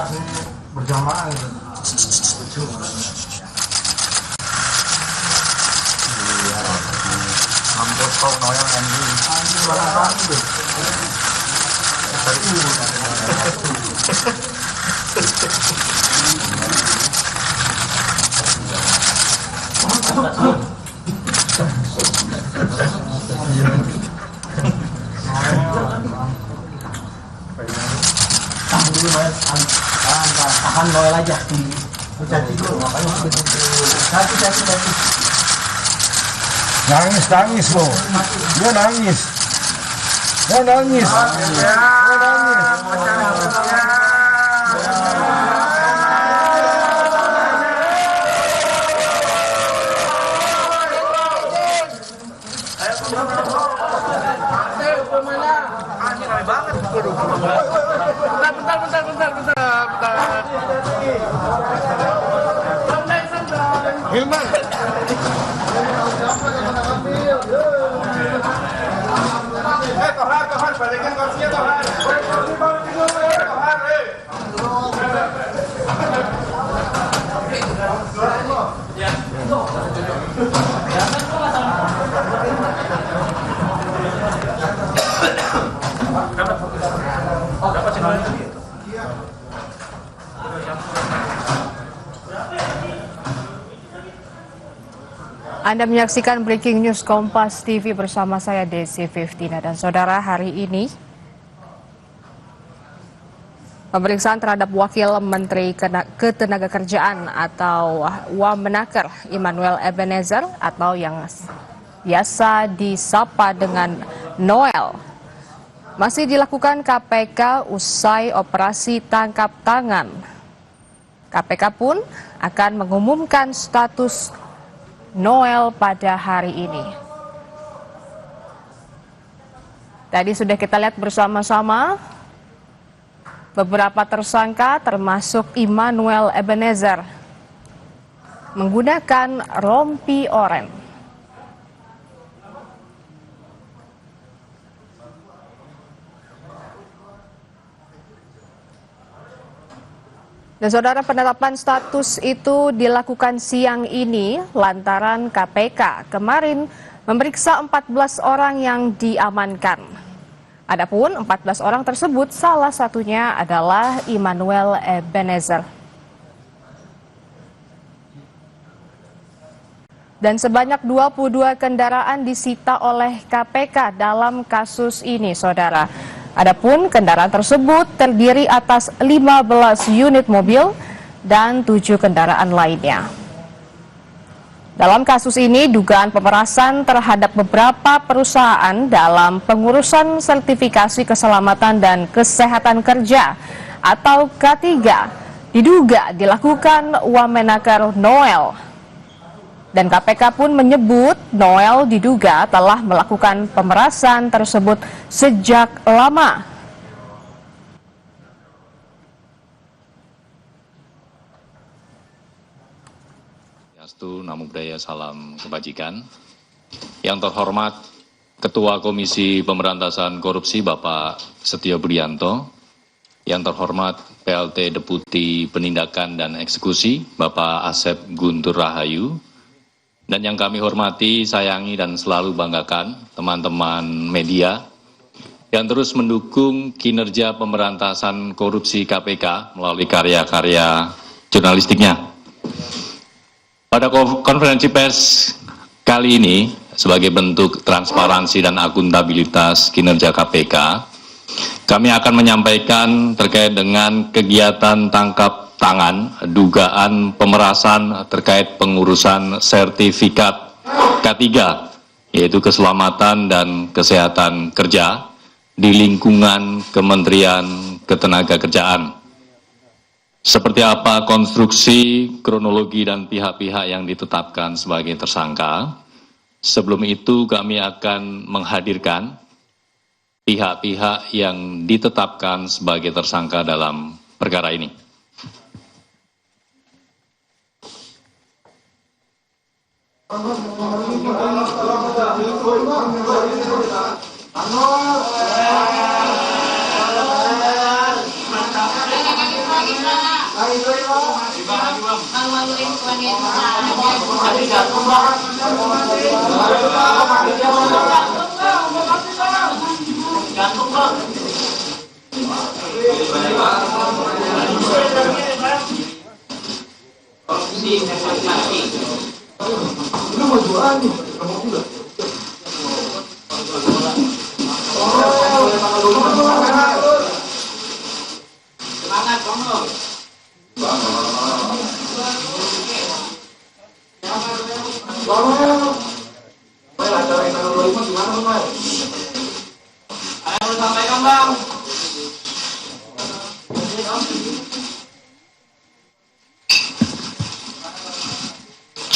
kasih berjamaah gitu. Iya. Hampir tahu noyang anjing mana anjing. Tahan Noel aja. Cacing dulu, makanya cacing. Nangis lo. Dia nangis. Dia nangis. Hilman. Tohan, balikin kursinya Tohan. Anda menyaksikan Breaking News Kompas TV bersama saya Desi Fiftina. Dan saudara, hari ini pemeriksaan terhadap Wakil Menteri Ketenagakerjaan atau Wamenaker Immanuel Ebenezer atau yang biasa disapa dengan Noel masih dilakukan KPK usai operasi tangkap tangan. KPK pun akan mengumumkan status Noel pada hari ini. Tadi sudah kita lihat bersama-sama beberapa tersangka termasuk Immanuel Ebenezer menggunakan rompi oranye. Dan saudara, penetapan status itu dilakukan siang ini lantaran KPK kemarin memeriksa 14 orang yang diamankan. Adapun 14 orang tersebut salah satunya adalah Immanuel Ebenezer. Dan sebanyak 22 kendaraan disita oleh KPK dalam kasus ini, saudara. Adapun kendaraan tersebut terdiri atas 15 unit mobil dan 7 kendaraan lainnya. Dalam kasus ini, dugaan pemerasan terhadap beberapa perusahaan dalam pengurusan sertifikasi keselamatan dan kesehatan kerja atau K3 diduga dilakukan Wamenaker Noel. Dan KPK pun menyebut Noel diduga telah melakukan pemerasan tersebut sejak lama. Yastu, Namo Buddhaya, salam kebajikan. Yang terhormat Ketua Komisi Pemberantasan Korupsi Bapak Setio Budianto, yang terhormat PLT Deputi Penindakan dan Eksekusi Bapak Asep Guntur Rahayu, dan yang kami hormati, sayangi, dan selalu banggakan teman-teman media yang terus mendukung kinerja pemberantasan korupsi KPK melalui karya-karya jurnalistiknya. Pada konferensi pers kali ini, sebagai bentuk transparansi dan akuntabilitas kinerja KPK, kami akan menyampaikan terkait dengan kegiatan tangkap tangan dugaan pemerasan terkait pengurusan sertifikat K3, yaitu keselamatan dan kesehatan kerja di lingkungan Kementerian Ketenagakerjaan. Seperti apa konstruksi, kronologi, dan pihak-pihak yang ditetapkan sebagai tersangka? Sebelum itu kami akan menghadirkan pihak-pihak yang ditetapkan sebagai tersangka dalam perkara ini. Malu-maluin wanita.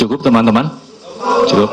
Cukup teman-teman? Cukup.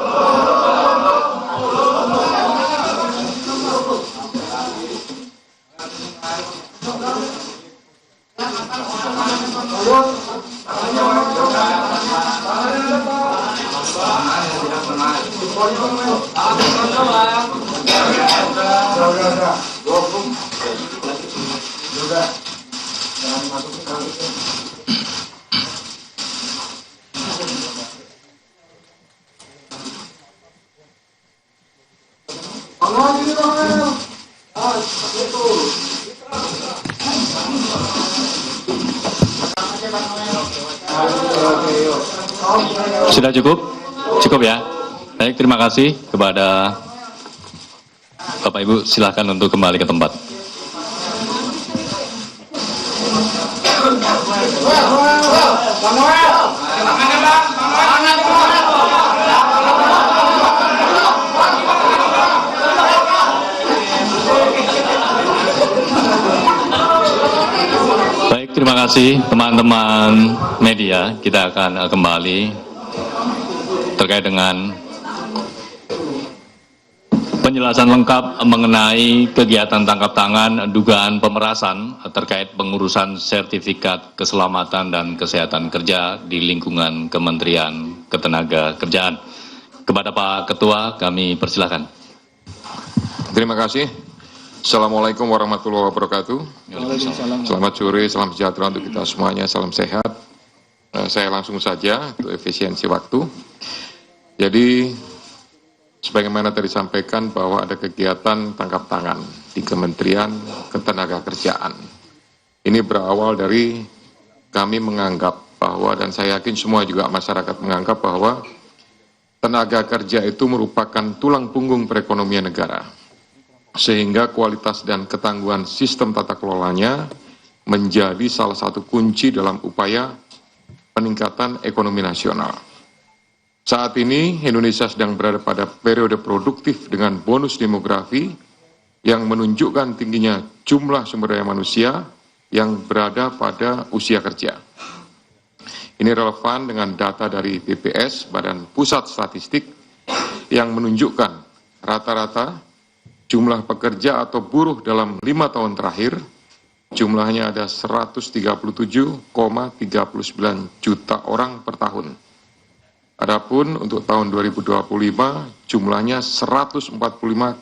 Sudah cukup? Cukup ya. Baik, terima kasih kepada Bapak Ibu, silahkan untuk kembali ke tempat. Baik, terima kasih teman-teman media. Kita akan kembali terkait dengan penjelasan lengkap mengenai kegiatan tangkap tangan dugaan pemerasan terkait pengurusan sertifikat keselamatan dan kesehatan kerja di lingkungan Kementerian Ketenagakerjaan. Kepada Pak Ketua, kami persilahkan. Terima kasih. Assalamualaikum warahmatullahi wabarakatuh. Selamat sore, salam sejahtera untuk kita semuanya, salam sehat. Saya langsung saja untuk efisiensi waktu. Jadi, sebagaimana tadi disampaikan bahwa ada kegiatan tangkap tangan di Kementerian Ketenagakerjaan. Ini berawal dari kami menganggap bahwa, dan saya yakin semua juga masyarakat menganggap bahwa tenaga kerja itu merupakan tulang punggung perekonomian negara. Sehingga kualitas dan ketangguhan sistem tata kelolanya menjadi salah satu kunci dalam upaya peningkatan ekonomi nasional. Saat ini Indonesia sedang berada pada periode produktif dengan bonus demografi yang menunjukkan tingginya jumlah sumber daya manusia yang berada pada usia kerja. Ini relevan dengan data dari BPS, Badan Pusat Statistik, yang menunjukkan rata-rata jumlah pekerja atau buruh dalam 5 tahun terakhir jumlahnya ada 137,39 juta orang per tahun. Adapun untuk tahun 2025 jumlahnya 145,77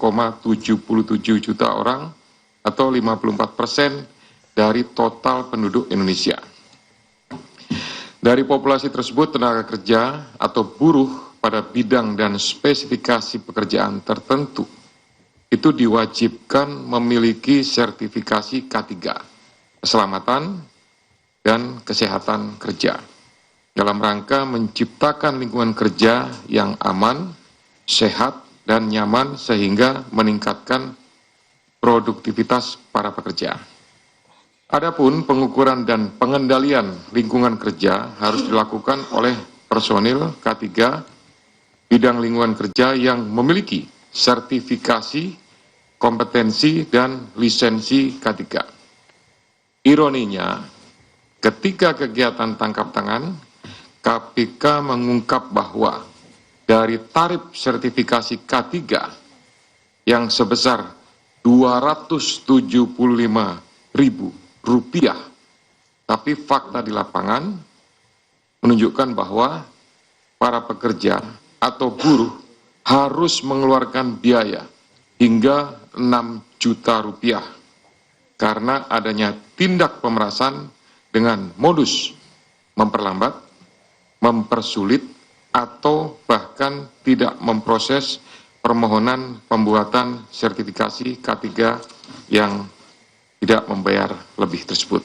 juta orang atau 54% dari total penduduk Indonesia. Dari populasi tersebut, tenaga kerja atau buruh pada bidang dan spesifikasi pekerjaan tertentu itu diwajibkan memiliki sertifikasi K3, keselamatan dan kesehatan kerja, dalam rangka menciptakan lingkungan kerja yang aman, sehat, dan nyaman sehingga meningkatkan produktivitas para pekerja. Adapun pengukuran dan pengendalian lingkungan kerja harus dilakukan oleh personil K3 bidang lingkungan kerja yang memiliki sertifikasi, kompetensi, dan lisensi K3. Ironinya, ketika kegiatan tangkap tangan, KPK mengungkap bahwa dari tarif sertifikasi K3 yang sebesar Rp275.000, tapi fakta di lapangan menunjukkan bahwa para pekerja atau buruh harus mengeluarkan biaya hingga 6 juta rupiah karena adanya tindak pemerasan dengan modus memperlambat, mempersulit, atau bahkan tidak memproses permohonan pembuatan sertifikasi K3 yang tidak membayar lebih tersebut.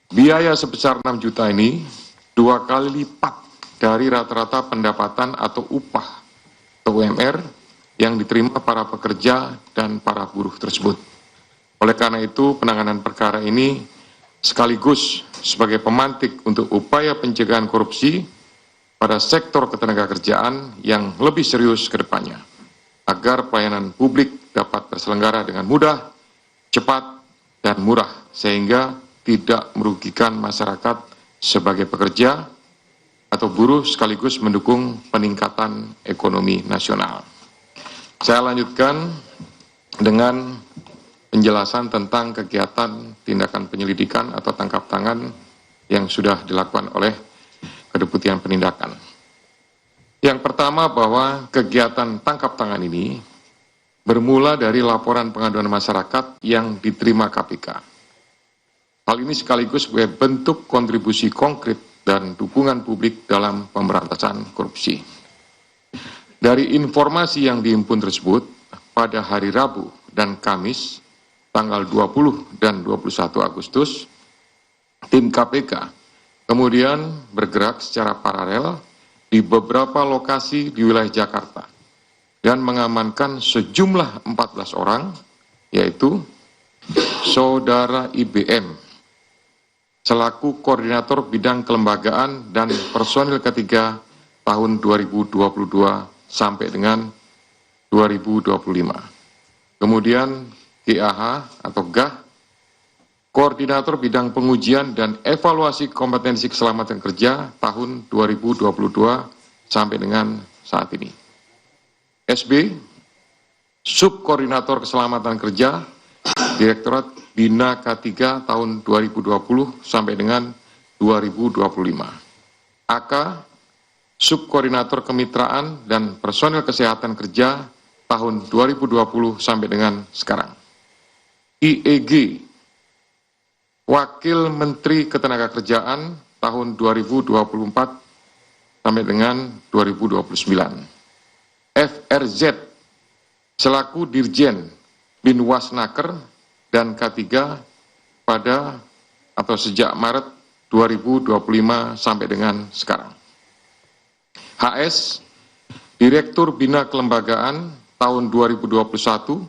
Biaya sebesar 6 juta ini 2 kali lipat dari rata-rata pendapatan atau upah atau UMR yang diterima para pekerja dan para buruh tersebut. Oleh karena itu, penanganan perkara ini sekaligus sebagai pemantik untuk upaya pencegahan korupsi pada sektor ketenagakerjaan yang lebih serius ke depannya, agar pelayanan publik dapat terselenggara dengan mudah, cepat, dan murah, sehingga tidak merugikan masyarakat sebagai pekerja atau buruh, sekaligus mendukung peningkatan ekonomi nasional. Saya lanjutkan dengan penjelasan tentang kegiatan tindakan penyelidikan atau tangkap tangan yang sudah dilakukan oleh Kedeputian Penindakan. Yang pertama, bahwa kegiatan tangkap tangan ini bermula dari laporan pengaduan masyarakat yang diterima KPK. Hal ini sekaligus sebagai bentuk kontribusi konkret dan dukungan publik dalam pemberantasan korupsi. Dari informasi yang dihimpun tersebut, pada hari Rabu dan Kamis, tanggal 20 dan 21 Agustus, tim KPK kemudian bergerak secara paralel di beberapa lokasi di wilayah Jakarta dan mengamankan sejumlah 14 orang, yaitu Saudara IBM, selaku Koordinator Bidang Kelembagaan dan Personil Ketiga tahun 2022 sampai dengan 2025. Kemudian GAH atau GAH, Koordinator Bidang Pengujian dan Evaluasi Kompetensi Keselamatan Kerja tahun 2022 sampai dengan saat ini. SB, Subkoordinator Keselamatan Kerja, Direktorat Bina K3 tahun 2020 sampai dengan 2025. AK, Subkoordinator Kemitraan dan Personil Kesehatan Kerja tahun 2020 sampai dengan sekarang. IEG, Wakil Menteri Ketenagakerjaan tahun 2024 sampai dengan 2029. FRZ, selaku Dirjen Binwasnaker dan K3 pada atau sejak Maret 2025 sampai dengan sekarang. HS, Direktur Bina Kelembagaan tahun 2021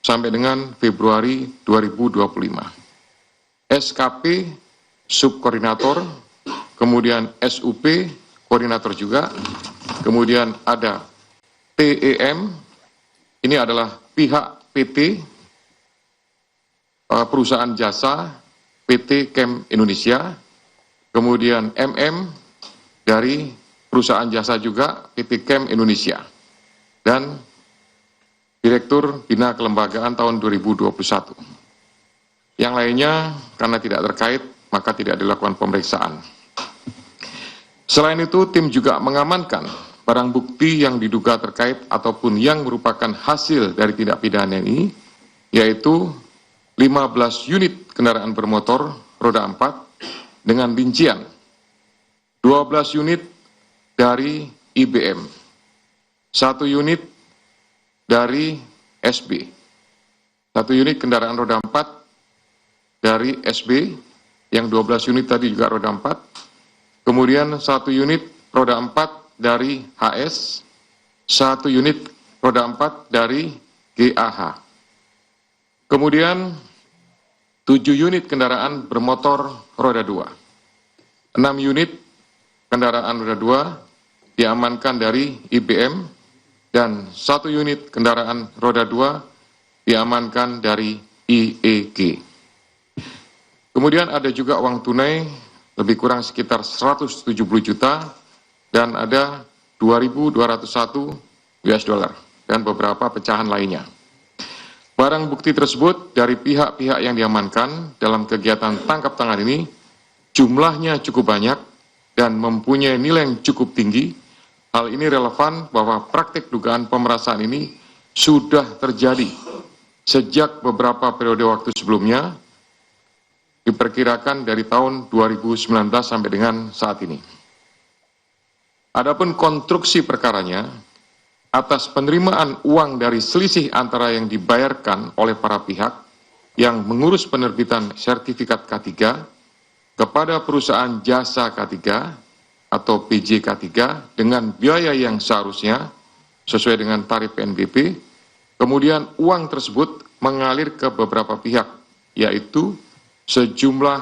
sampai dengan Februari 2025. SKP, Subkoordinator, kemudian SUP, Koordinator juga, kemudian ada TEM, ini adalah pihak PT, perusahaan jasa PT Kem Indonesia, kemudian MM dari perusahaan jasa juga PT Kem Indonesia, dan Direktur Bina Kelembagaan tahun 2021. Yang lainnya karena tidak terkait maka tidak dilakukan pemeriksaan. Selain itu, tim juga mengamankan barang bukti yang diduga terkait ataupun yang merupakan hasil dari tindak pidana ini, yaitu 15 unit kendaraan bermotor roda 4 dengan rincian 12 unit dari IBM, 1 unit dari SB, 1 unit kendaraan roda 4 dari SB, yang 12 unit tadi juga roda 4, kemudian 1 unit roda 4 dari HS, 1 unit roda 4 dari GAH. Kemudian 7 unit kendaraan bermotor roda 2. 6 unit kendaraan roda 2 diamankan dari IBM dan 1 unit kendaraan roda 2 diamankan dari IEG. Kemudian ada juga uang tunai lebih kurang sekitar 170 juta dan ada 2.201 US dollar dan beberapa pecahan lainnya. Barang bukti tersebut dari pihak-pihak yang diamankan dalam kegiatan tangkap tangan ini jumlahnya cukup banyak dan mempunyai nilai yang cukup tinggi. Hal ini relevan bahwa praktik dugaan pemerasan ini sudah terjadi sejak beberapa periode waktu sebelumnya, diperkirakan dari tahun 2019 sampai dengan saat ini. Adapun konstruksi perkaranya, atas penerimaan uang dari selisih antara yang dibayarkan oleh para pihak yang mengurus penerbitan sertifikat K3 kepada perusahaan jasa K3 atau PJ K3 dengan biaya yang seharusnya sesuai dengan tarif PNBP, kemudian uang tersebut mengalir ke beberapa pihak, yaitu sejumlah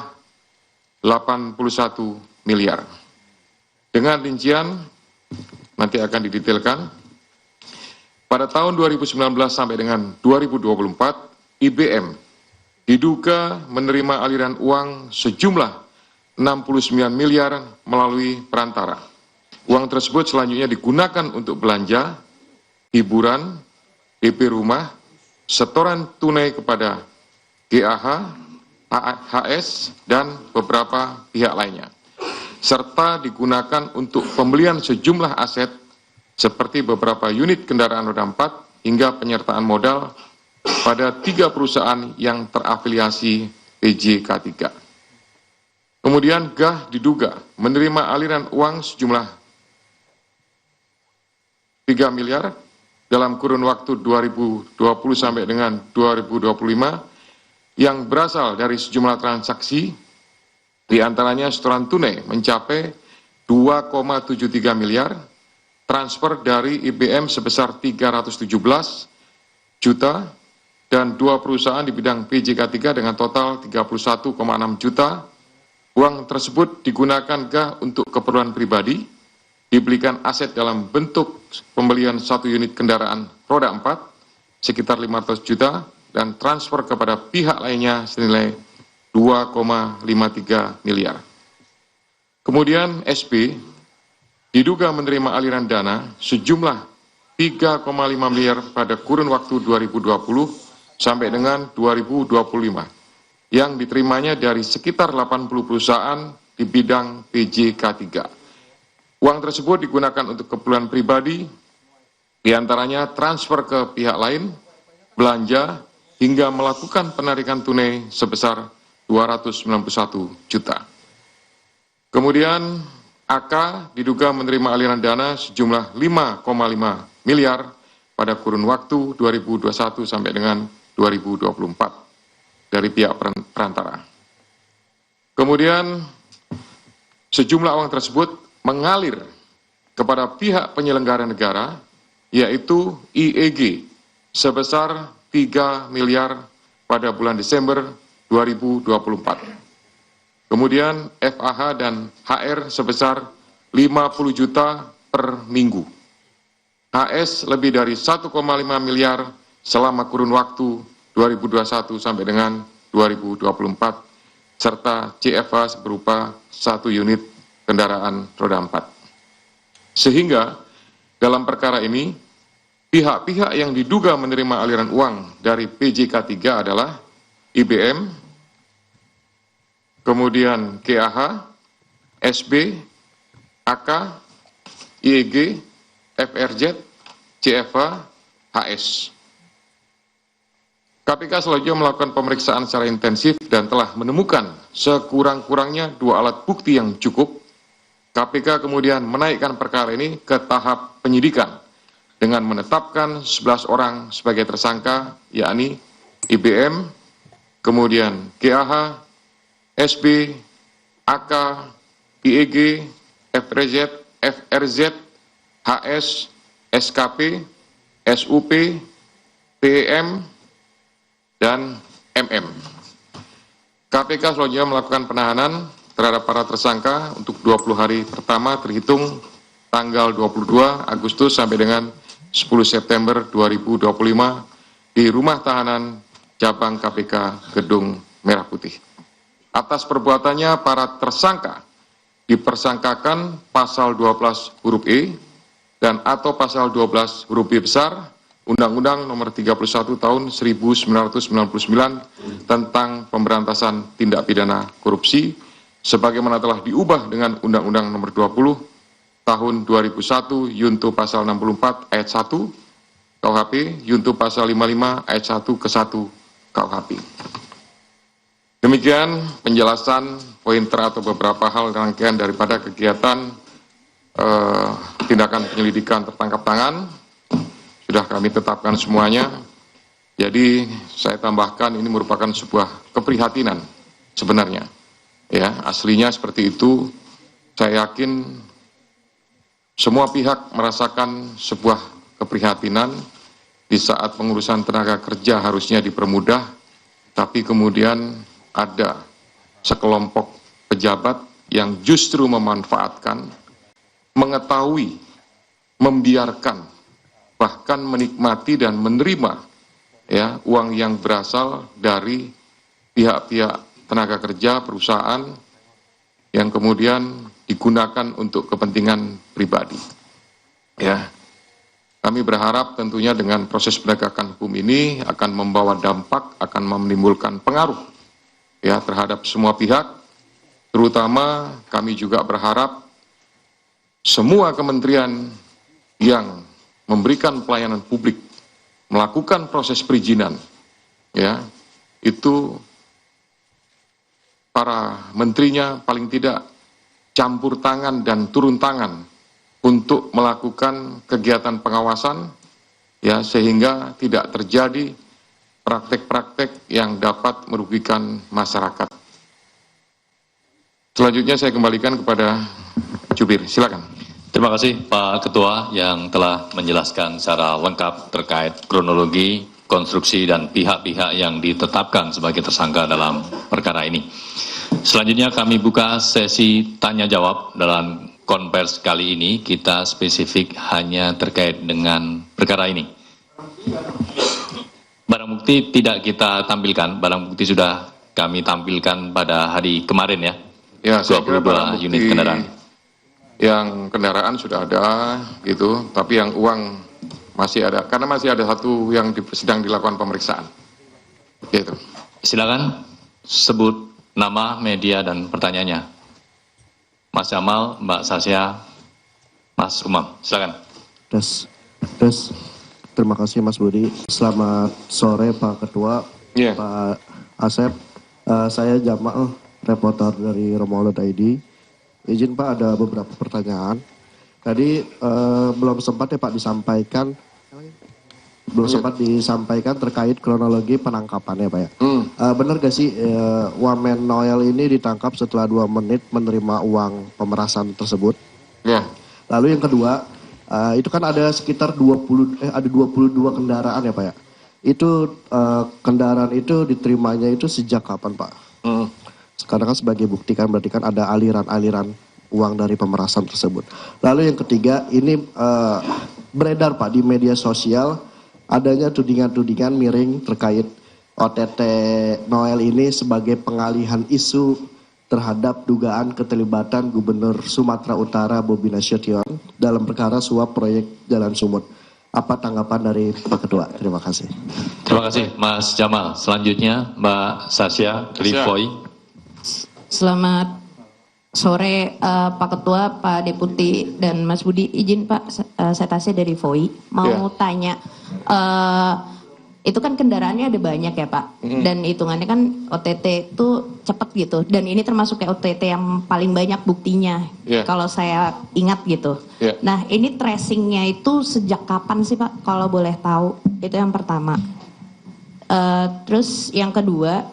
81 miliar. Dengan rincian nanti akan didetailkan. Pada tahun 2019 sampai dengan 2024, IBM diduga menerima aliran uang sejumlah 69 miliar melalui perantara. Uang tersebut selanjutnya digunakan untuk belanja, hiburan, DP rumah, setoran tunai kepada GAH, HS, dan beberapa pihak lainnya, serta digunakan untuk pembelian sejumlah aset seperti beberapa unit kendaraan roda 4 hingga penyertaan modal pada 3 perusahaan yang terafiliasi PJ K3. Kemudian GAH diduga menerima aliran uang sejumlah 3 miliar dalam kurun waktu 2020 sampai dengan 2025 yang berasal dari sejumlah transaksi, diantaranya setoran tunai mencapai 2,73 miliar, transfer dari IBM sebesar 317 juta, dan 2 perusahaan di bidang PJK3 dengan total 31,6 juta. Uang tersebut digunakan GAH untuk keperluan pribadi, dibelikan aset dalam bentuk pembelian 1 unit kendaraan roda 4 sekitar 500 juta, dan transfer kepada pihak lainnya senilai 2,53 miliar. Kemudian SB diduga menerima aliran dana sejumlah 3,5 miliar pada kurun waktu 2020 sampai dengan 2025 yang diterimanya dari sekitar 80 perusahaan di bidang PJK3. Uang tersebut digunakan untuk keperluan pribadi, diantaranya transfer ke pihak lain, belanja, hingga melakukan penarikan tunai sebesar 291 juta. Kemudian AK diduga menerima aliran dana sejumlah 5,5 miliar pada kurun waktu 2021 sampai dengan 2024 dari pihak perantara. Kemudian sejumlah uang tersebut mengalir kepada pihak penyelenggara negara, yaitu IEG sebesar 3 miliar pada bulan Desember 2024. Kemudian FAH dan HR sebesar 50 juta per minggu. HS lebih dari 1,5 miliar selama kurun waktu 2021 sampai dengan 2024, serta CFA berupa 1 unit kendaraan roda 4. Sehingga dalam perkara ini, pihak-pihak yang diduga menerima aliran uang dari PJK3 adalah IBM, kemudian GAH, SB, AK, IEG, FRZ, CFA, HS. KPK selanjutnya melakukan pemeriksaan secara intensif dan telah menemukan sekurang-kurangnya 2 alat bukti yang cukup. KPK kemudian menaikkan perkara ini ke tahap penyidikan dengan menetapkan 11 orang sebagai tersangka, yakni IBM, kemudian GAH, SB, AK, IEG, FRZ, HS, SKP, SUP, PEM, dan MM. KPK selanjutnya melakukan penahanan terhadap para tersangka untuk 20 hari pertama terhitung tanggal 22 Agustus sampai dengan 10 September 2025 di Rumah Tahanan Cabang KPK Gedung Merah Putih. Atas perbuatannya, para tersangka dipersangkakan pasal 12 huruf E dan atau pasal 12 huruf B besar Undang-Undang Nomor 31 Tahun 1999 tentang Pemberantasan Tindak Pidana Korupsi, sebagaimana telah diubah dengan Undang-Undang Nomor 20 Tahun 2001 Yunto Pasal 64 Ayat 1 KUHP, Yunto Pasal 55 Ayat 1 ke 1 KUHP. Demikian penjelasan pointer atau beberapa hal rangkaian daripada kegiatan tindakan penyelidikan tertangkap tangan. Sudah kami tetapkan semuanya. Jadi saya tambahkan ini merupakan sebuah keprihatinan sebenarnya. Ya, aslinya seperti itu. Saya yakin semua pihak merasakan sebuah keprihatinan di saat pengurusan tenaga kerja harusnya dipermudah, tapi kemudian ada sekelompok pejabat yang justru memanfaatkan, mengetahui, membiarkan, bahkan menikmati dan menerima ya uang yang berasal dari pihak-pihak tenaga kerja perusahaan yang kemudian digunakan untuk kepentingan pribadi. Ya, kami berharap tentunya dengan proses penegakan hukum ini akan membawa dampak, akan menimbulkan pengaruh ya terhadap semua pihak, terutama kami juga berharap semua kementerian yang memberikan pelayanan publik melakukan proses perizinan, ya itu para menterinya paling tidak campur tangan dan turun tangan untuk melakukan kegiatan pengawasan, ya sehingga tidak terjadi praktek-praktek yang dapat merugikan masyarakat. Selanjutnya saya kembalikan kepada Jubir, silakan. Terima kasih Pak Ketua yang telah menjelaskan secara lengkap terkait kronologi, konstruksi, dan pihak-pihak yang ditetapkan sebagai tersangka dalam perkara ini. Selanjutnya kami buka sesi tanya-jawab. Dalam konvers kali ini kita spesifik hanya terkait dengan perkara ini. Barang bukti tidak kita tampilkan, barang bukti sudah kami tampilkan pada hari kemarin ya. Ya, saya kira 22 unit kendaraan. Yang kendaraan sudah ada gitu, tapi yang uang masih ada, karena masih ada satu yang sedang dilakukan pemeriksaan. Gitu. Silakan sebut nama, media, dan pertanyaannya. Mas Jamal, Mbak Sasya, Mas Umam, silakan. Tes. Terima kasih Mas Budi. Selamat sore Pak Ketua, Yeah. Pak Asep. Saya Jamal, reporter dari Romuald.id. Izin Pak, ada beberapa pertanyaan. Tadi belum sempat ya Pak disampaikan. Sempat disampaikan terkait kronologi penangkapannya Pak ya. Benar gak sih Wamen Noel ini ditangkap setelah 2 menit menerima uang pemerasan tersebut? Ya. Lalu yang kedua, itu kan ada sekitar 22 kendaraan ya Pak ya. Itu kendaraan itu diterimanya itu sejak kapan Pak? Sekarang kan sebagai bukti kan berarti kan ada aliran-aliran uang dari pemerasan tersebut. Lalu yang ketiga, ini beredar Pak di media sosial adanya tudingan-tudingan miring terkait OTT Noel ini sebagai pengalihan isu terhadap dugaan keterlibatan Gubernur Sumatera Utara Bobi Nasution dalam perkara suap proyek Jalan Sumut. Apa tanggapan dari Pak Ketua? Terima kasih. Terima kasih Mas Jamal. Selanjutnya Mbak Sasya Livoy. Selamat sore Pak Ketua, Pak Deputi, dan Mas Budi. Izin Pak, saya Tasya dari VOI. Mau tanya, itu kan kendaraannya ada banyak ya Pak, dan hitungannya kan OTT itu cepet gitu, dan ini termasuk kayak OTT yang paling banyak buktinya, kalau saya ingat gitu. Nah ini tracingnya itu sejak kapan sih Pak, kalau boleh tahu? Itu yang pertama. Terus yang kedua,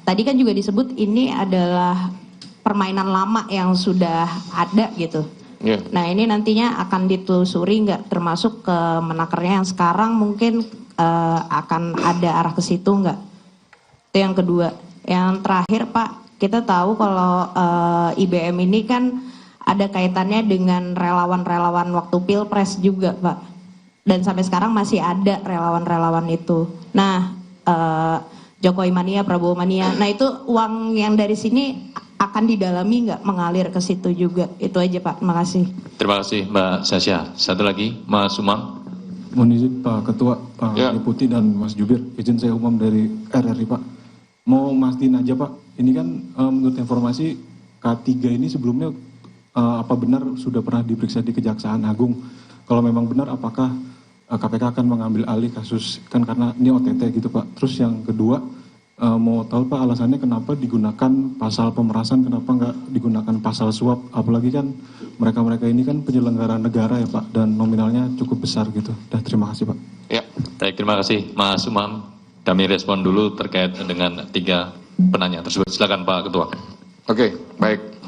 tadi kan juga disebut ini adalah permainan lama yang sudah ada gitu. Nah ini nantinya akan ditelusuri nggak, termasuk ke menakernya yang sekarang mungkin akan ada arah ke situ nggak? Itu yang kedua. Yang terakhir Pak, kita tahu kalau IBM ini kan ada kaitannya dengan relawan-relawan waktu Pilpres juga Pak. Dan sampai sekarang masih ada relawan-relawan itu. Nah Jokowi mania, Prabowo mania. Nah itu uang yang dari sini akan didalami nggak, mengalir ke situ juga? Itu aja Pak, terima kasih. Terima kasih Mbak Sasya. Satu lagi Mas Umam. Mohon izin Pak Ketua, Pak Deputi, dan Mas Jubir. Izin saya Umam dari RRI Pak. Mau mastiin aja Pak, ini kan menurut informasi K3 ini sebelumnya apa benar sudah pernah diperiksa di Kejaksaan Agung? Kalau memang benar, apakah KPK akan mengambil alih kasus, kan karena ini OTT gitu Pak. Terus yang kedua, Mau tahu Pak alasannya kenapa digunakan pasal pemerasan, kenapa nggak digunakan pasal suap, apalagi kan mereka-mereka ini kan penyelenggara negara ya Pak, dan nominalnya cukup besar gitu. Terima kasih Pak. Ya. Baik, terima kasih Mas Umam. Kami respon dulu terkait dengan 3 penanya tersebut. Silakan Pak Ketua. Oke, baik.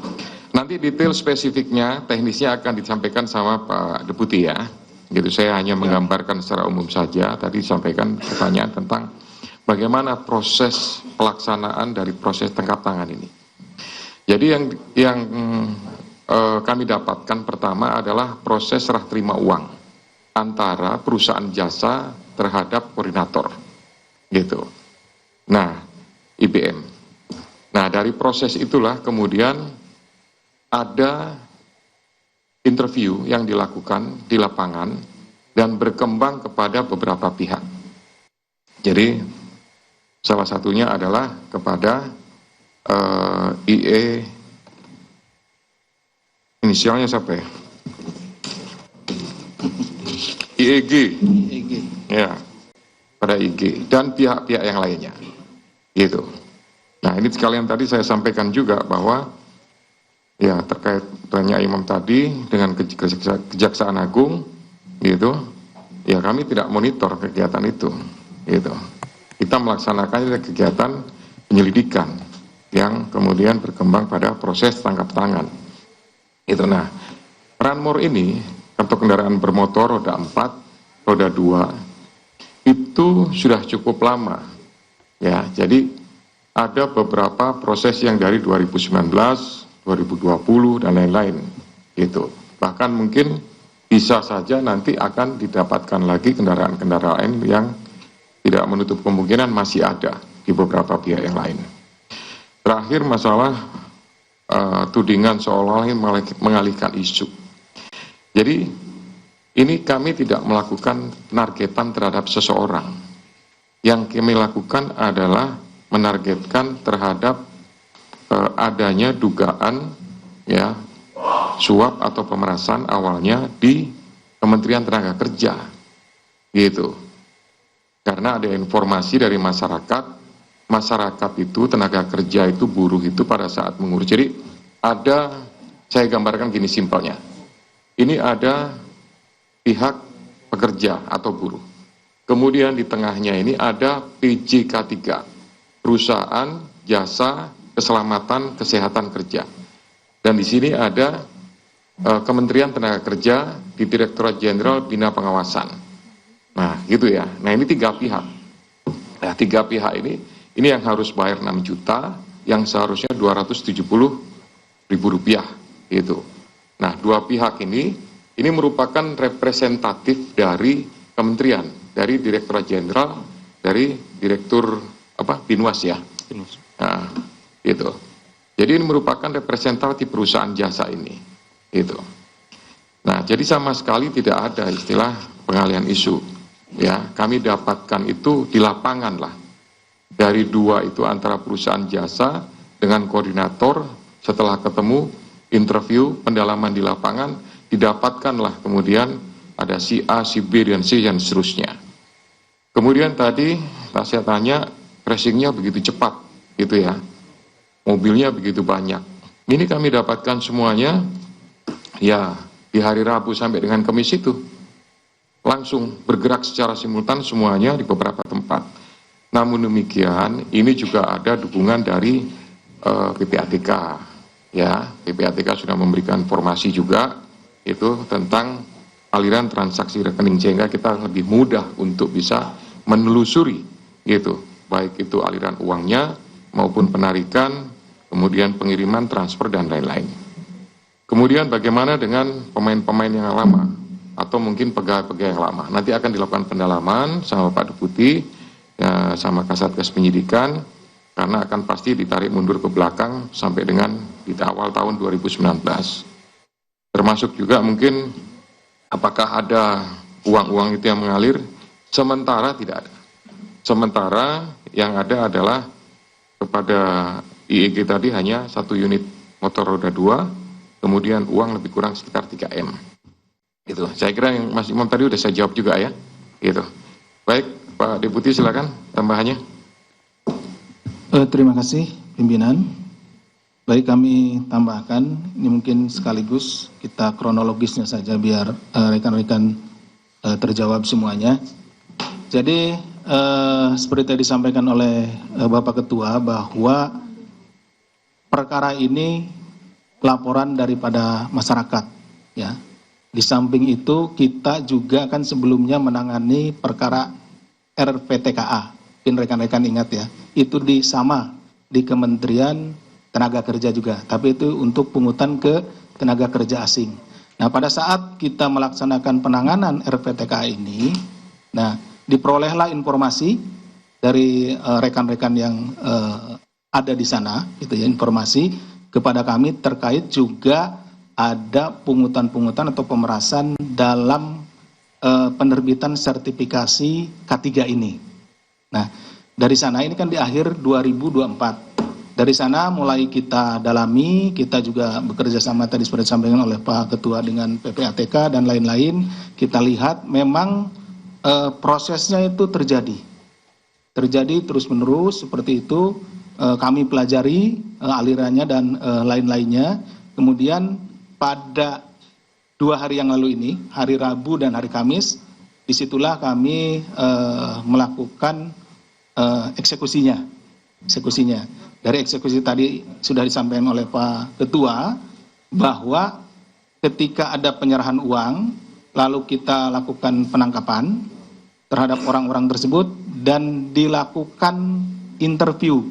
Nanti detail spesifiknya, teknisnya akan disampaikan sama Pak Deputi ya. Gitu, saya hanya menggambarkan secara umum saja. Tadi disampaikan pertanyaan tentang bagaimana proses pelaksanaan dari proses tangkap tangan ini. Jadi yang kami dapatkan pertama adalah proses serah terima uang antara perusahaan jasa terhadap koordinator, gitu. Nah, IBM. Nah, dari proses itulah kemudian ada interview yang dilakukan di lapangan dan berkembang kepada beberapa pihak. Jadi salah satunya adalah kepada IE, inisialnya siapa ya? IEG. Ya, pada IG dan pihak-pihak yang lainnya. Gitu. Nah, ini sekalian tadi saya sampaikan juga bahwa ya terkait tanya Imam tadi dengan Kejaksaan Agung gitu. Ya, kami tidak monitor kegiatan itu. Gitu. Kita melaksanakan kegiatan penyelidikan yang kemudian berkembang pada proses tangkap tangan. Itu. Nah, Ranmor ini atau kendaraan bermotor roda 4, roda 2 itu sudah cukup lama. Ya, jadi ada beberapa proses yang dari 2019, 2020 dan lain-lain. Gitu. Bahkan mungkin bisa saja nanti akan didapatkan lagi kendaraan-kendaraan yang tidak menutup kemungkinan masih ada di beberapa pihak yang lain. Terakhir masalah tudingan seolah-olah mengalihkan isu. Jadi ini kami tidak melakukan penargetan terhadap seseorang. Yang kami lakukan adalah menargetkan terhadap adanya dugaan ya suap atau pemerasan awalnya di Kementerian Tenaga Kerja. Gitu. Karena ada informasi dari masyarakat itu, tenaga kerja itu, buruh itu pada saat mengurus. Jadi ada, saya gambarkan gini simpelnya. Ini ada pihak pekerja atau buruh. Kemudian di tengahnya ini ada PJK3, Perusahaan Jasa Keselamatan Kesehatan Kerja. Dan di sini ada Kementerian Tenaga Kerja di Direktorat Jenderal Bina Pengawasan. Nah, gitu ya. Nah, ini 3 pihak. Nah, 3 pihak ini yang harus bayar 6 juta, yang seharusnya Rp270.000, gitu. Nah, 2 pihak ini merupakan representatif dari kementerian, dari Direktorat Jenderal, dari Direktur Binwas ya. Nah, gitu. Jadi ini merupakan representatif perusahaan jasa ini, gitu. Nah, jadi sama sekali tidak ada istilah pengalihan isu. Ya, kami dapatkan itu di lapangan lah. Dari 2 itu antara perusahaan jasa dengan koordinator, setelah ketemu, interview, pendalaman di lapangan, didapatkanlah kemudian ada si A, si B, dan C, dan seterusnya. Kemudian tadi saya tanya, tracingnya begitu cepat, gitu ya. Mobilnya begitu banyak. Ini kami dapatkan semuanya, ya di hari Rabu sampai dengan Kamis itu. Langsung bergerak secara simultan semuanya di beberapa tempat. Namun demikian, ini juga ada dukungan dari PPATK. Ya, PPATK sudah memberikan informasi juga itu tentang aliran transaksi rekening, sehingga kita lebih mudah untuk bisa menelusuri gitu, baik itu aliran uangnya maupun penarikan, kemudian pengiriman, transfer dan lain-lain. Kemudian bagaimana dengan pemain-pemain yang lama atau mungkin pegawai-pegawai yang lama? Nanti akan dilakukan pendalaman sama Pak Deputi ya, sama Kasatgas Penyidikan, karena akan pasti ditarik mundur ke belakang sampai dengan di awal tahun 2019. Termasuk juga mungkin apakah ada uang-uang itu yang mengalir? Sementara tidak ada. Sementara yang ada adalah kepada IEG tadi hanya 1 unit motor roda 2, kemudian uang lebih kurang sekitar 3M. Gitu. Saya kira yang Mas Imam tadi udah saya jawab juga ya. Gitu. Baik, Pak Deputi silakan tambahannya. Terima kasih pimpinan. Baik, kami tambahkan, ini mungkin sekaligus kita kronologisnya saja biar rekan-rekan terjawab semuanya. Jadi seperti tadi disampaikan oleh Bapak Ketua bahwa perkara ini laporan daripada masyarakat, ya. Di samping itu kita juga kan sebelumnya menangani perkara RPTKA, mungkin rekan-rekan ingat ya, itu di Kementerian Tenaga Kerja juga, tapi itu untuk pungutan ke tenaga kerja asing. Nah, pada saat kita melaksanakan penanganan RPTKA ini, nah diperolehlah informasi dari rekan-rekan yang ada di sana, gitu ya, informasi kepada kami terkait juga ada pungutan-pungutan atau pemerasan dalam penerbitan sertifikasi K3 ini. Nah, dari sana ini kan di akhir 2024. Dari sana mulai kita dalami, kita juga bekerja sama tadi seperti disampaikan oleh Pak Ketua dengan PPATK dan lain-lain. Kita lihat memang prosesnya itu terjadi terus-menerus seperti itu. Kami pelajari alirannya dan lain-lainnya. Kemudian pada 2 hari yang lalu ini, hari Rabu dan hari Kamis, disitulah kami melakukan eksekusinya. Dari eksekusi tadi sudah disampaikan oleh Pak Ketua bahwa ketika ada penyerahan uang, lalu kita lakukan penangkapan terhadap orang-orang tersebut dan dilakukan interview.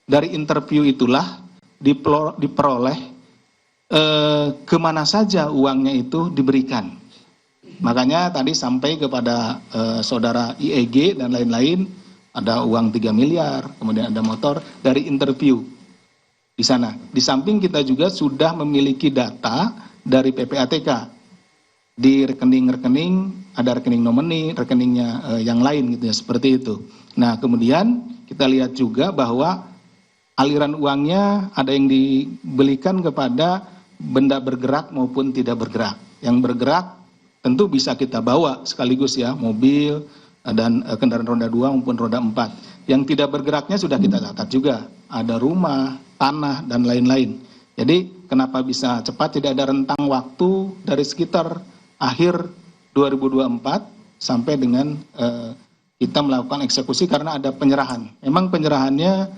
Dari interview itulah diperoleh kemana saja uangnya itu diberikan. Makanya tadi sampai kepada saudara IEG dan lain-lain, ada uang 3 miliar, kemudian ada motor, dari interview di sana. Di samping kita juga sudah memiliki data dari PPATK. Di rekening-rekening, ada rekening nomini, rekeningnya yang lain gitu ya, seperti itu. Nah, kemudian kita lihat juga bahwa aliran uangnya ada yang dibelikan kepada benda bergerak maupun tidak bergerak. Yang bergerak tentu bisa kita bawa sekaligus ya, mobil, dan kendaraan roda 2 maupun roda 4. Yang tidak bergeraknya sudah kita catat juga. Ada rumah, tanah, dan lain-lain. Jadi kenapa bisa cepat? Tidak ada rentang waktu dari sekitar akhir 2024 sampai dengan kita melakukan eksekusi karena ada penyerahan. Memang penyerahannya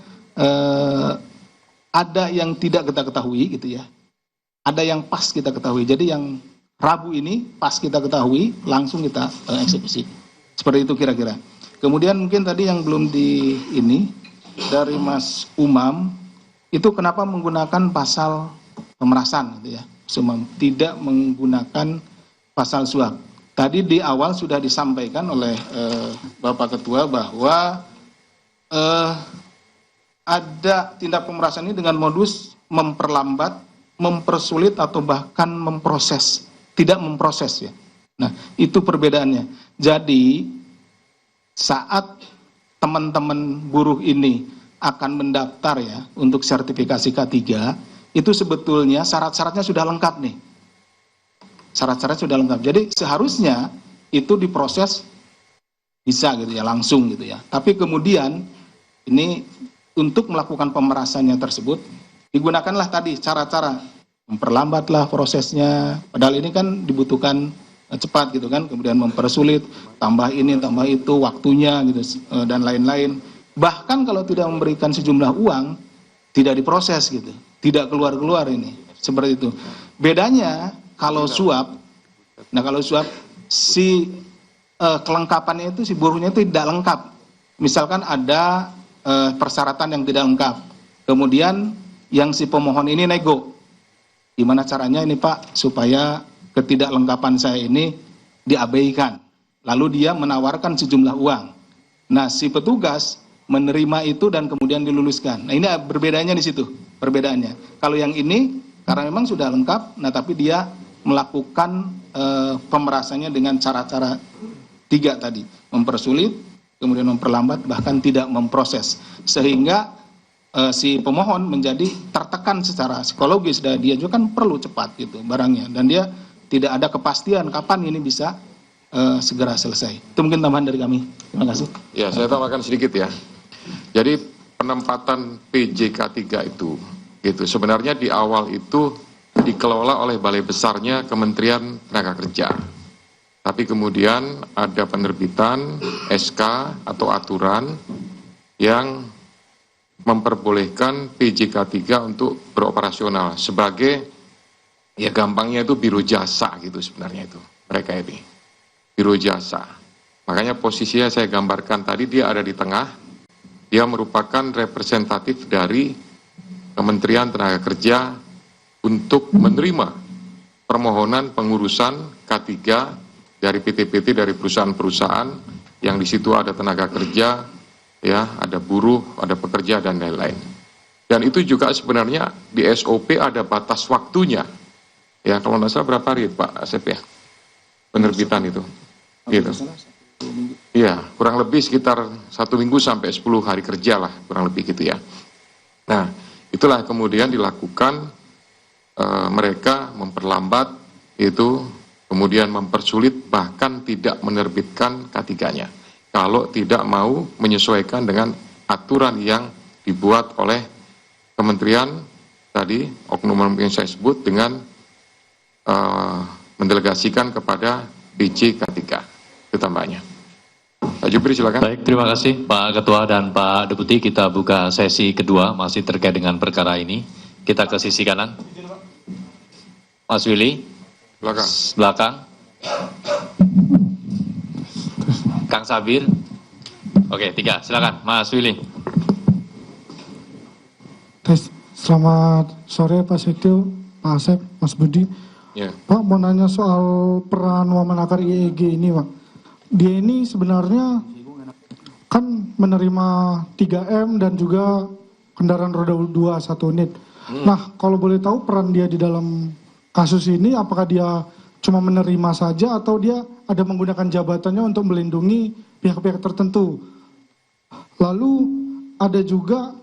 ada yang tidak kita ketahui gitu ya. Ada yang pas kita ketahui. Jadi yang Rabu ini pas kita ketahui, langsung kita eksekusi. Seperti itu kira-kira. Kemudian mungkin tadi yang belum dari Mas Umam, itu kenapa menggunakan pasal pemerasan gitu ya. Tidak menggunakan pasal suap. Tadi di awal sudah disampaikan oleh Bapak Ketua bahwa ada tindak pemerasan ini dengan modus memperlambat, mempersulit atau bahkan memproses, tidak memproses ya. Nah, itu perbedaannya. Jadi, saat teman-teman buruh ini akan mendaftar ya untuk sertifikasi K3, itu sebetulnya syarat-syaratnya sudah lengkap nih. Syarat-syaratnya sudah lengkap. Jadi, seharusnya itu diproses bisa gitu ya, langsung gitu ya. Tapi kemudian, ini untuk melakukan pemerasannya tersebut, digunakanlah tadi cara-cara memperlambatlah prosesnya. Padahal ini kan dibutuhkan cepat gitu kan, kemudian mempersulit, tambah ini, tambah itu, waktunya gitu, dan lain-lain. Bahkan kalau tidak memberikan sejumlah uang, tidak diproses gitu, tidak keluar-keluar ini, seperti itu. Bedanya kalau suap, nah kalau suap, si kelengkapannya itu, si buruhnya itu tidak lengkap. Misalkan ada persyaratan yang tidak lengkap, kemudian yang si pemohon ini nego, gimana caranya ini Pak, supaya ketidaklengkapan saya ini diabaikan. Lalu dia menawarkan sejumlah uang. Nah, si petugas menerima itu dan kemudian diluluskan. Nah, ini berbedanya di situ, perbedaannya. Kalau yang ini, karena memang sudah lengkap, nah tapi dia melakukan pemerasannya dengan cara-cara 3 tadi. Mempersulit, kemudian memperlambat, bahkan tidak memproses. Sehingga si pemohon menjadi tertekan secara psikologis, dan dia juga kan perlu cepat gitu barangnya. Dan dia tidak ada kepastian kapan ini bisa segera selesai. Itu mungkin tambahan dari kami. Terima kasih. Ya, saya tambahkan sedikit ya. Jadi penempatan PJK 3 itu, gitu. Sebenarnya di awal itu dikelola oleh balai besarnya Kementerian Tenaga Kerja. Tapi kemudian ada penerbitan SK atau aturan yang memperbolehkan PJK 3 untuk beroperasional sebagai, ya gampangnya itu biro jasa gitu sebenarnya itu. Mereka ini, biro jasa. Makanya posisinya saya gambarkan tadi, dia ada di tengah, dia merupakan representatif dari Kementerian Tenaga Kerja untuk menerima permohonan pengurusan K3 dari PT-PT, dari perusahaan-perusahaan yang di situ ada tenaga kerja, ya, ada buruh, ada pekerja dan lain-lain. Dan itu juga sebenarnya di SOP ada batas waktunya. Ya, kalau nggak salah berapa hari Pak Asep ya? Penerbitan itu. Gitu. Iya, kurang lebih sekitar 1 minggu sampai 10 hari kerja lah, kurang lebih gitu ya. Nah, itulah kemudian dilakukan, mereka memperlambat itu, kemudian mempersulit, bahkan tidak menerbitkan K3-nya. Kalau tidak mau menyesuaikan dengan aturan yang dibuat oleh kementerian tadi, oknum yang saya sebut, dengan mendelegasikan kepada DJ K3. Itu tambahnya. Pak Jubir silakan. Baik, terima kasih Pak Ketua dan Pak Deputi. Kita buka sesi kedua, masih terkait dengan perkara ini. Kita ke sisi kanan. Mas Willy. Belakang. Kang Sabir. Oke, 3. Silakan, Mas Willy. Selamat sore Pak Setio, Pak Asep, Mas Budi. Yeah. Pak, mau nanya soal peran Wamenakar IEG ini, Pak. Dia ini sebenarnya kan menerima 3M dan juga kendaraan roda 2 1 unit. Nah, kalau boleh tahu peran dia di dalam kasus ini, apakah dia cuma menerima saja atau dia ada menggunakan jabatannya untuk melindungi pihak-pihak tertentu? Lalu ada juga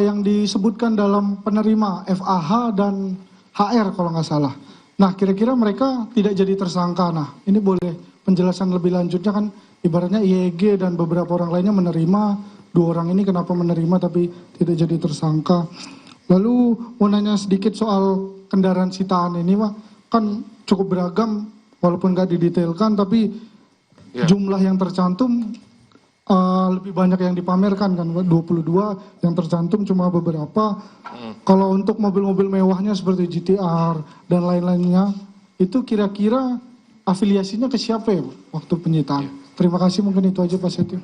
yang disebutkan dalam penerima FAH dan HR kalau nggak salah. Nah, kira-kira mereka tidak jadi tersangka. Nah, ini boleh penjelasan lebih lanjutnya, kan ibaratnya IEG dan beberapa orang lainnya menerima, 2 orang ini kenapa menerima tapi tidak jadi tersangka. Lalu mau nanya sedikit soal kendaraan sitaan ini, Pak. Kan cukup beragam walaupun nggak didetailkan, tapi jumlah yang tercantum lebih banyak yang dipamerkan kan, 22 yang tercantum cuma beberapa. Kalau untuk mobil-mobil mewahnya seperti GTR dan lain-lainnya, itu kira-kira afiliasinya ke siapa ya waktu penyitaan? Terima kasih, mungkin itu aja Pak Setio.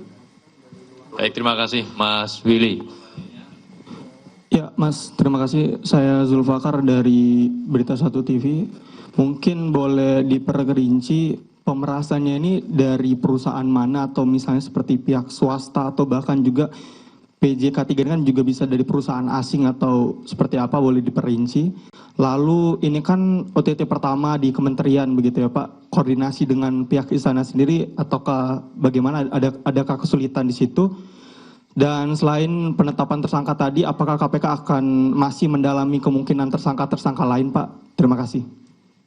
Baik, terima kasih Mas Willy. Ya Mas, terima kasih. Saya Zulfakar dari Berita 1 TV. Mungkin boleh diperrinci pemerasannya ini dari perusahaan mana, atau misalnya seperti pihak swasta atau bahkan juga PJK 3 kan juga bisa dari perusahaan asing atau seperti apa, boleh diperinci. Lalu ini kan OTT pertama di kementerian begitu ya Pak, koordinasi dengan pihak istana sendiri ataukah bagaimana, adakah kesulitan di situ? Dan selain penetapan tersangka tadi, apakah KPK akan masih mendalami kemungkinan tersangka-tersangka lain Pak? Terima kasih.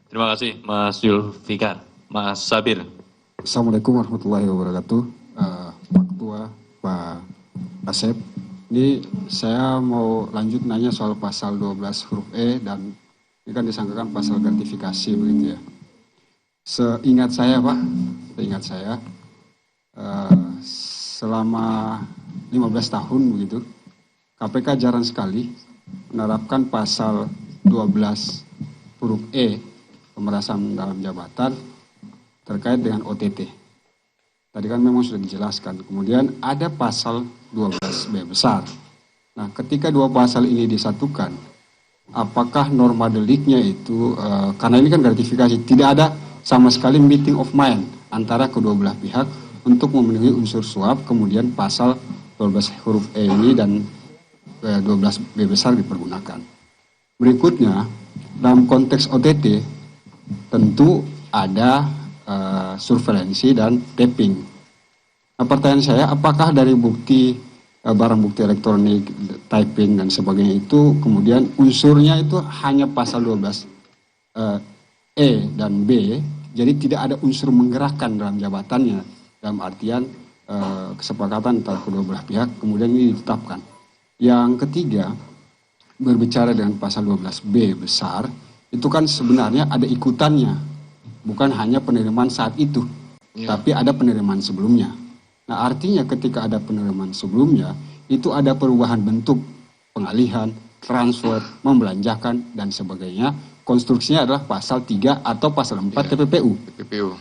Terima kasih Mas Zulfikar. Mas Sabir. Assalamualaikum warahmatullahi wabarakatuh. Pak Ketua, Pak Asep. Ini saya mau lanjut nanya soal pasal 12 huruf E, dan ini kan disangkakan pasal gratifikasi begitu ya. Seingat saya Pak, selama 15 tahun begitu, KPK jarang sekali menerapkan pasal 12 huruf E, pemerasan dalam jabatan, terkait dengan OTT. Tadi kan memang sudah dijelaskan. Kemudian ada pasal 12B besar. Nah, ketika 2 pasal ini disatukan, apakah norma deliknya itu, karena ini kan gratifikasi, tidak ada sama sekali meeting of mind antara kedua belah pihak untuk memenuhi unsur suap, kemudian pasal 12 huruf E ini dan 12B besar dipergunakan. Berikutnya, dalam konteks OTT, tentu ada surveillance dan tapping. Nah, pertanyaan saya, apakah dari bukti barang bukti elektronik, typing dan sebagainya itu kemudian unsurnya itu hanya pasal 12 E dan B, jadi tidak ada unsur menggerakkan dalam jabatannya, dalam artian kesepakatan antara kedua belah pihak, kemudian ini ditetapkan. Yang ketiga, berbicara dengan pasal 12B besar, itu kan sebenarnya ada ikutannya, bukan hanya penerimaan saat itu, tapi ada penerimaan sebelumnya. Nah, artinya ketika ada penerimaan sebelumnya, itu ada perubahan bentuk, pengalihan, transfer, membelanjakan, dan sebagainya. Konstruksinya adalah pasal 3 atau pasal 4 TPPU.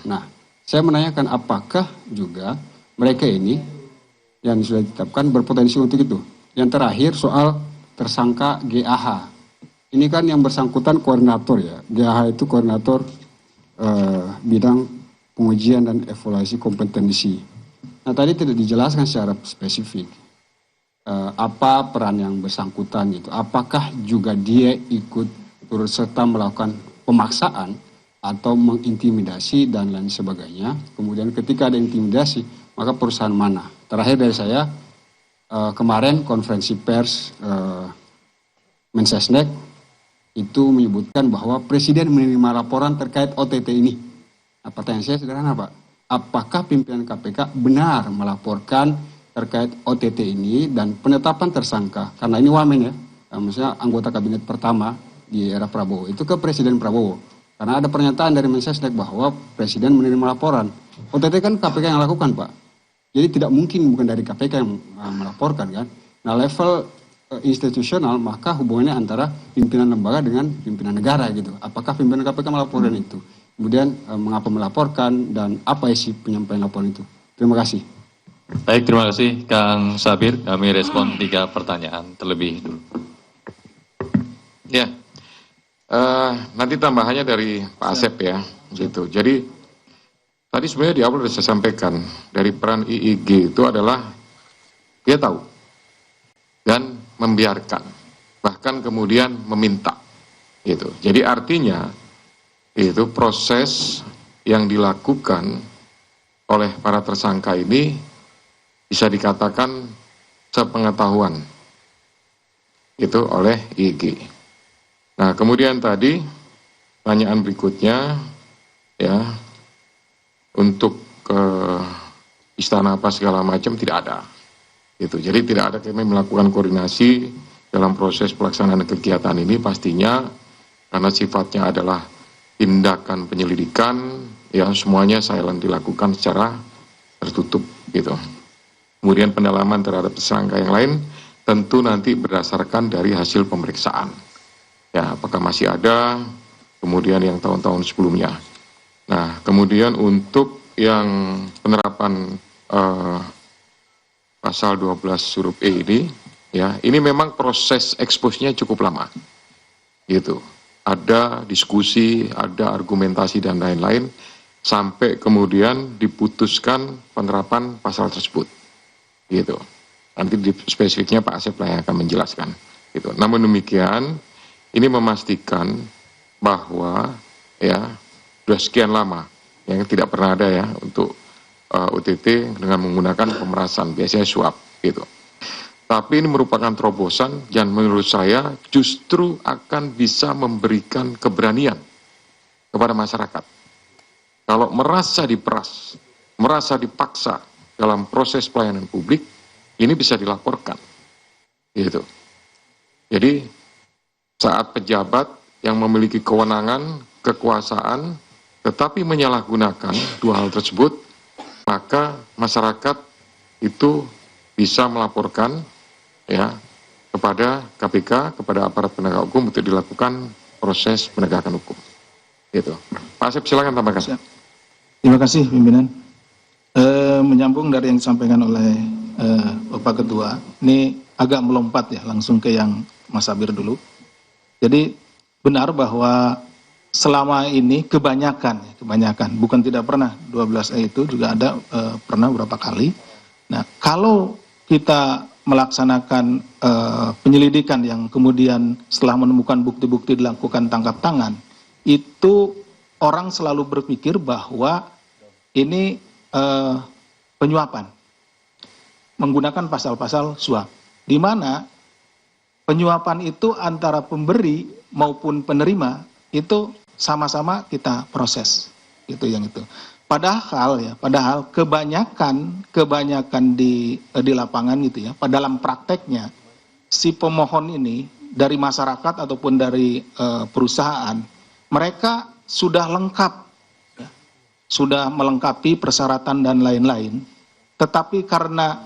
Nah, saya menanyakan apakah juga mereka ini yang sudah ditetapkan berpotensi untuk itu. Yang terakhir soal tersangka GAH. Ini kan yang bersangkutan koordinator ya. GAH itu koordinator bidang pengujian dan evaluasi kompetensi. Nah, tadi tidak dijelaskan secara spesifik apa peran yang bersangkutan gitu. Apakah juga dia ikut turut serta melakukan pemaksaan atau mengintimidasi dan lain sebagainya. Kemudian ketika ada intimidasi, maka perusahaan mana? Terakhir dari saya, kemarin konferensi pers Mensesnek itu menyebutkan bahwa Presiden menerima laporan terkait OTT ini. Nah, pertanyaan saya sederhana Pak, apakah pimpinan KPK benar melaporkan terkait OTT ini dan penetapan tersangka, karena ini wamen ya, maksudnya anggota kabinet pertama di era Prabowo, itu ke Presiden Prabowo. Karena ada pernyataan dari Mensesnek bahwa Presiden menerima laporan. OTT kan KPK yang lakukan Pak. Jadi tidak mungkin bukan dari KPK yang melaporkan kan. Nah, level institusional maka hubungannya antara pimpinan lembaga dengan pimpinan negara gitu. Apakah pimpinan KPK melaporkan itu? Kemudian mengapa melaporkan dan apa isi penyampaian laporan itu? Terima kasih. Baik, terima kasih Kang Sabir. Kami respon 3 pertanyaan terlebih dulu. Ya, nanti tambahannya dari Pak Asep ya, gitu. Jadi tadi sebenarnya di awal sudah saya sampaikan dari peran IIG itu adalah dia tahu dan membiarkan, bahkan kemudian meminta, gitu. Jadi artinya itu proses yang dilakukan oleh para tersangka ini bisa dikatakan sepengetahuan itu oleh IIG. Nah, kemudian tadi pertanyaan berikutnya ya, untuk ke istana apa segala macam tidak ada. Gitu. Jadi tidak ada kami melakukan koordinasi dalam proses pelaksanaan kegiatan ini pastinya karena sifatnya adalah tindakan penyelidikan ya, semuanya silent dilakukan secara tertutup gitu. Kemudian pendalaman terhadap tersangka yang lain tentu nanti berdasarkan dari hasil pemeriksaan. Ya, apakah masih ada, kemudian yang tahun-tahun sebelumnya. Nah, kemudian untuk yang penerapan pasal 12 huruf E ini, ya, ini memang proses eksposnya cukup lama, gitu. Ada diskusi, ada argumentasi dan lain-lain, sampai kemudian diputuskan penerapan pasal tersebut, gitu. Nanti di spesifiknya Pak Asep lah yang akan menjelaskan, gitu. Namun demikian, ini memastikan bahwa ya sudah sekian lama yang tidak pernah ada ya untuk OTT dengan menggunakan pemerasan, biasanya suap gitu. Tapi ini merupakan terobosan yang menurut saya justru akan bisa memberikan keberanian kepada masyarakat. Kalau merasa diperas, merasa dipaksa dalam proses pelayanan publik, ini bisa dilaporkan. Gitu. Jadi saat pejabat yang memiliki kewenangan, kekuasaan, tetapi menyalahgunakan dua hal tersebut, maka masyarakat itu bisa melaporkan ya kepada KPK, kepada aparat penegak hukum untuk dilakukan proses penegakan hukum. Gitu. Pak Asep, silakan tambahkan. Terima kasih pimpinan. Menyambung dari yang disampaikan oleh Bapak Ketua, ini agak melompat ya langsung ke yang Mas Sabir dulu. Jadi benar bahwa selama ini kebanyakan, bukan tidak pernah, 12E itu juga ada pernah beberapa kali. Nah, kalau kita melaksanakan penyelidikan yang kemudian setelah menemukan bukti-bukti dilakukan tangkap tangan, itu orang selalu berpikir bahwa ini penyuapan, menggunakan pasal-pasal suap, di mana penyuapan itu antara pemberi maupun penerima itu sama-sama kita proses, gitu yang itu. Padahal kebanyakan di lapangan gitu ya, dalam prakteknya si pemohon ini dari masyarakat ataupun dari perusahaan, mereka sudah lengkap, ya, sudah melengkapi persyaratan dan lain-lain, tetapi karena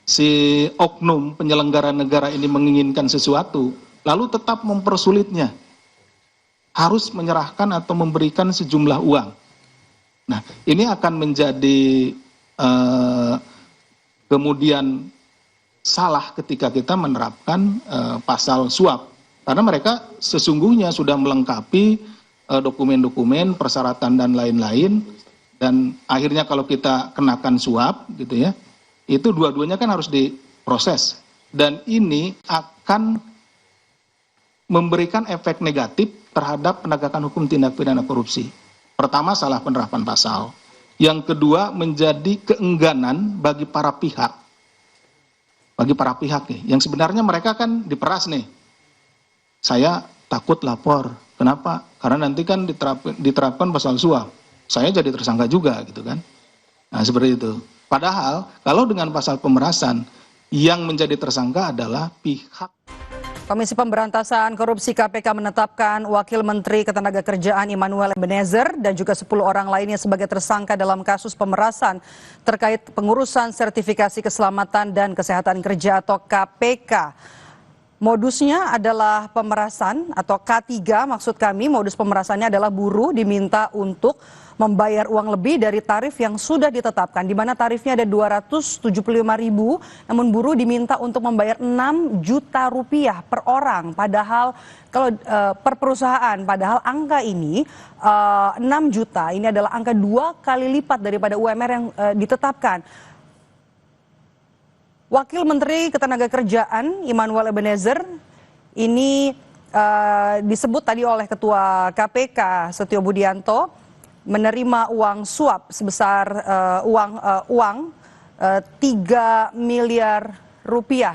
si oknum penyelenggara negara ini menginginkan sesuatu, lalu tetap mempersulitnya, harus menyerahkan atau memberikan sejumlah uang. Nah, ini akan menjadi kemudian salah ketika kita menerapkan pasal suap. Karena mereka sesungguhnya sudah melengkapi dokumen-dokumen, persyaratan dan lain-lain. Dan akhirnya kalau kita kenakan suap gitu ya, itu dua-duanya kan harus diproses. Dan ini akan memberikan efek negatif terhadap penegakan hukum tindak pidana korupsi. Pertama, salah penerapan pasal. Yang kedua, menjadi keengganan bagi para pihak. Nih, yang sebenarnya mereka kan diperas nih. Saya takut lapor. Kenapa? Karena nanti kan diterapkan pasal suap. Saya jadi tersangka juga gitu kan. Nah, seperti itu. Padahal kalau dengan pasal pemerasan, yang menjadi tersangka adalah pihak. Komisi Pemberantasan Korupsi KPK menetapkan Wakil Menteri Ketenagakerjaan Immanuel Ebenezer dan juga 10 orang lainnya sebagai tersangka dalam kasus pemerasan terkait pengurusan sertifikasi keselamatan dan kesehatan kerja atau KPK. Modusnya adalah pemerasan atau K3, maksud kami modus pemerasannya adalah buruh diminta untuk membayar uang lebih dari tarif yang sudah ditetapkan, di mana tarifnya ada 275.000, namun buruh diminta untuk membayar 6 juta rupiah per orang, padahal kalau per perusahaan, padahal angka ini 6 juta ini adalah angka 2 kali lipat daripada UMR yang ditetapkan. Wakil Menteri Ketenagakerjaan Immanuel Ebenezer ini disebut tadi oleh Ketua KPK Setio Budianto menerima uang suap sebesar uang 3 miliar rupiah